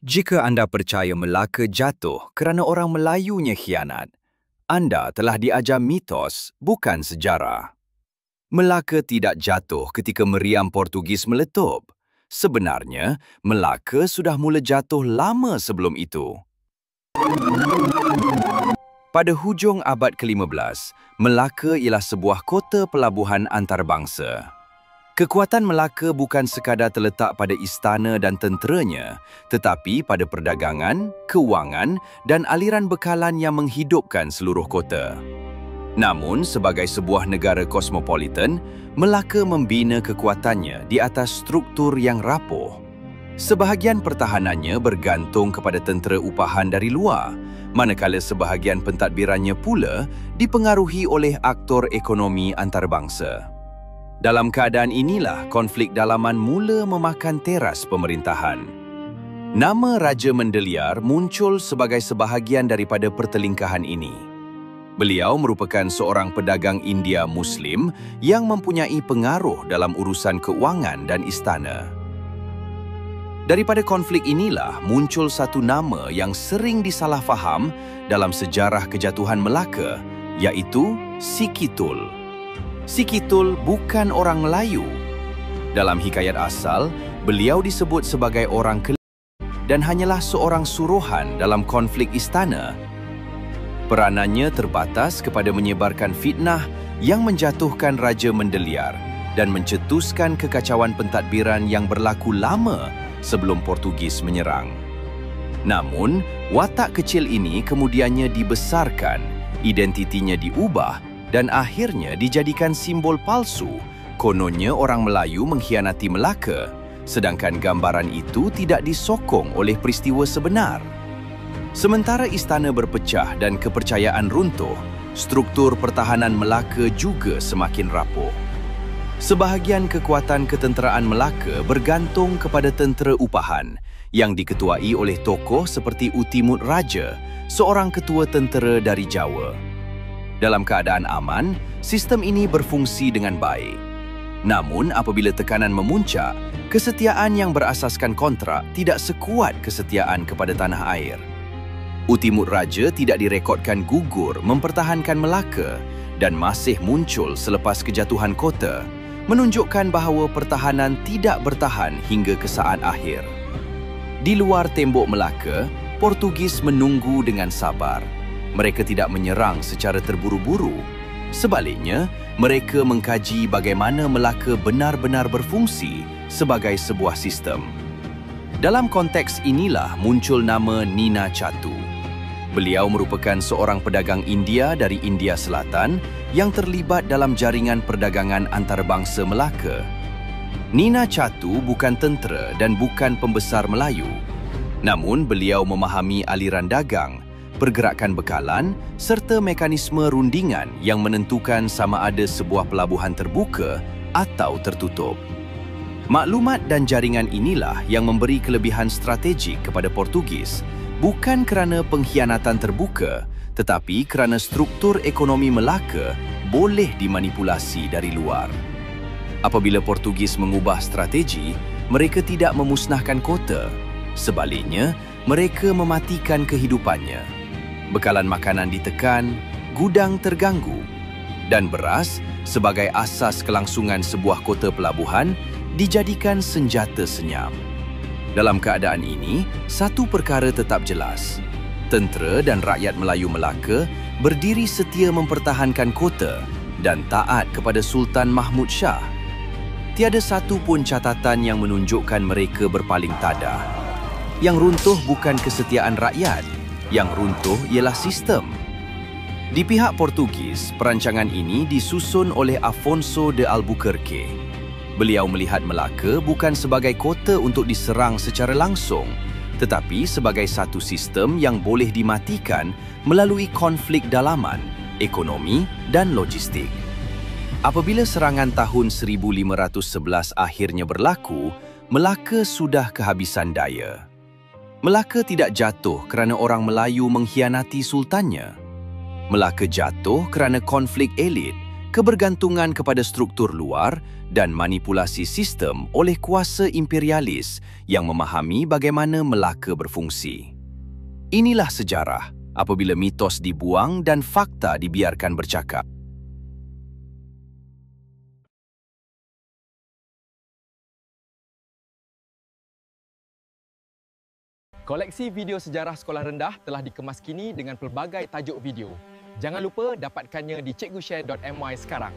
Jika anda percaya Melaka jatuh kerana orang Melayunya khianat, anda telah diajar mitos, bukan sejarah. Melaka tidak jatuh ketika meriam Portugis meletup. Sebenarnya, Melaka sudah mula jatuh lama sebelum itu. Pada hujung abad ke-15, Melaka ialah sebuah kota pelabuhan antarabangsa. Kekuatan Melaka bukan sekadar terletak pada istana dan tenteranya, tetapi pada perdagangan, kewangan dan aliran bekalan yang menghidupkan seluruh kota. Namun, sebagai sebuah negara kosmopolitan, Melaka membina kekuatannya di atas struktur yang rapuh. Sebahagian pertahanannya bergantung kepada tentera upahan dari luar, manakala sebahagian pentadbirannya pula dipengaruhi oleh aktor ekonomi antarabangsa. Dalam keadaan inilah konflik dalaman mula memakan teras pemerintahan. Nama Raja Mendeliar muncul sebagai sebahagian daripada pertelingkahan ini. Beliau merupakan seorang pedagang India Muslim yang mempunyai pengaruh dalam urusan keuangan dan istana. Daripada konflik inilah muncul satu nama yang sering disalahfaham dalam sejarah kejatuhan Melaka, iaitu Si Kitul. Si Kitul bukan orang Melayu. Dalam hikayat asal, beliau disebut sebagai orang Kelang dan hanyalah seorang suruhan dalam konflik istana. Peranannya terbatas kepada menyebarkan fitnah yang menjatuhkan Raja Mendeliar dan mencetuskan kekacauan pentadbiran yang berlaku lama sebelum Portugis menyerang. Namun, watak kecil ini kemudiannya dibesarkan, identitinya diubah dan akhirnya dijadikan simbol palsu. Kononnya orang Melayu mengkhianati Melaka, sedangkan gambaran itu tidak disokong oleh peristiwa sebenar. Sementara istana berpecah dan kepercayaan runtuh, struktur pertahanan Melaka juga semakin rapuh. Sebahagian kekuatan ketenteraan Melaka bergantung kepada tentera upahan yang diketuai oleh tokoh seperti Utimut Raja, seorang ketua tentera dari Jawa. Dalam keadaan aman, sistem ini berfungsi dengan baik. Namun, apabila tekanan memuncak, kesetiaan yang berasaskan kontrak tidak sekuat kesetiaan kepada tanah air. Utimut Raja tidak direkodkan gugur mempertahankan Melaka dan masih muncul selepas kejatuhan kota, menunjukkan bahawa pertahanan tidak bertahan hingga ke saat akhir. Di luar tembok Melaka, Portugis menunggu dengan sabar. Mereka tidak menyerang secara terburu-buru. Sebaliknya, mereka mengkaji bagaimana Melaka benar-benar berfungsi sebagai sebuah sistem. Dalam konteks inilah muncul nama Nina Chatu. Beliau merupakan seorang pedagang India dari India Selatan yang terlibat dalam jaringan perdagangan antarabangsa Melaka. Nina Chatu bukan tentera dan bukan pembesar Melayu. Namun, beliau memahami aliran dagang, pergerakan bekalan serta mekanisme rundingan yang menentukan sama ada sebuah pelabuhan terbuka atau tertutup. Maklumat dan jaringan inilah yang memberi kelebihan strategik kepada Portugis, bukan kerana pengkhianatan terbuka, tetapi kerana struktur ekonomi Melaka boleh dimanipulasi dari luar. Apabila Portugis mengubah strategi, mereka tidak memusnahkan kota. Sebaliknya, mereka mematikan kehidupannya. Bekalan makanan ditekan, gudang terganggu, dan beras sebagai asas kelangsungan sebuah kota pelabuhan dijadikan senjata senyap. Dalam keadaan ini, satu perkara tetap jelas. Tentera dan rakyat Melayu Melaka berdiri setia mempertahankan kota dan taat kepada Sultan Mahmud Shah. Tiada satu pun catatan yang menunjukkan mereka berpaling tadah. Yang runtuh bukan kesetiaan rakyat, yang runtuh ialah sistem. Di pihak Portugis, perancangan ini disusun oleh Afonso de Albuquerque. Beliau melihat Melaka bukan sebagai kota untuk diserang secara langsung, tetapi sebagai satu sistem yang boleh dimatikan melalui konflik dalaman, ekonomi dan logistik. Apabila serangan tahun 1511 akhirnya berlaku, Melaka sudah kehabisan daya. Melaka tidak jatuh kerana orang Melayu mengkhianati sultannya. Melaka jatuh kerana konflik elit kebergantungan kepada struktur luar dan manipulasi sistem oleh kuasa imperialis yang memahami bagaimana Melaka berfungsi. Inilah sejarah apabila mitos dibuang dan fakta dibiarkan bercakap. Koleksi video sejarah sekolah rendah telah dikemas kini dengan pelbagai tajuk video. Jangan lupa dapatkannya di cikgushare.my sekarang.